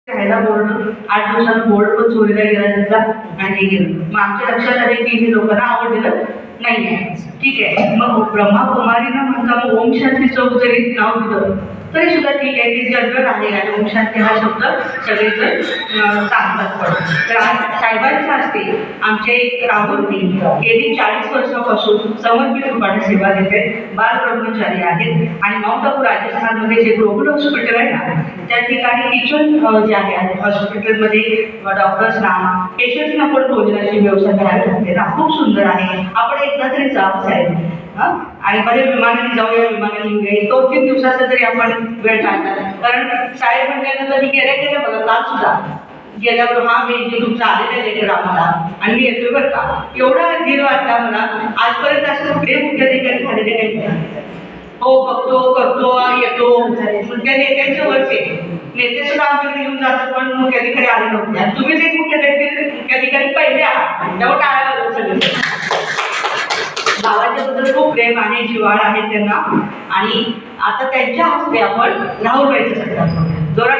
राहायला बोर्ड 8 दिवसांनी बोर्ड पण चोरीला गेला त्यांचा आणि गेलं. मग आमच्या लक्षात आले की हे लोकांना आवडलेलं नाही आहे. ठीक आहे, मग ब्रह्माकुमारीनं म्हणता मग ओम शांती चौक जरी नाव दिलं तरी सुद्धा ठीक आहे, ती जनरल आहे आणि ओम शांती हा शब्द सगळेजण सांगतात. पण तर आज साहेबांच्या हस्ते आमचे राहुलजी गेली 40 वर्षापासून समर्पित रूपाने सेवा देते. बाल ब्रह्मचारी आहेत आणि माउंट आबू राजस्थानमध्ये जे ग्लोबल हॉस्पिटल आहे ना त्या ठिकाणी किचन जे आहे हॉस्पिटलमध्ये डॉक्टर्सना पेशंट्सना पण भोजनाची व्यवस्था करायला लागते ना, खूप सुंदर आहे. आपण एकदा तरी जावं साहेब आणि बरे विमानाने जाऊया, विमानाने येऊया. 2-3 दिवसाचा तरी आपण वेळ काढतात. कारण साहेब म्हटल्यानंतर मी गेल्या बघा काल सुद्धा गेल्यावर हा मी जे तुमचं आलेलं लेटर आम्हाला आणि मी येतोय बरं का, एवढा धीर वाटला मला. आजपर्यंत असं कुठे मुख्य ठिकाणी झालेले नाही. हो बघतो करतो येतो त्या नेत्यांच्या वरचे नेते सुद्धा आमच्याकडे येऊन जातात पण मुख्य अधिकारी आले नव्हते. आणि तुम्हीच एक मुख्य अधिकारी पहिले आहात तेव्हा टाळायला लागलं सगळं. गावाच्या बद्दल खूप प्रेम आणि जिव्हाळा आहे त्यांना आणि आता त्यांच्या हस्ते आपण राहुल व्हायचं सगळं जोरात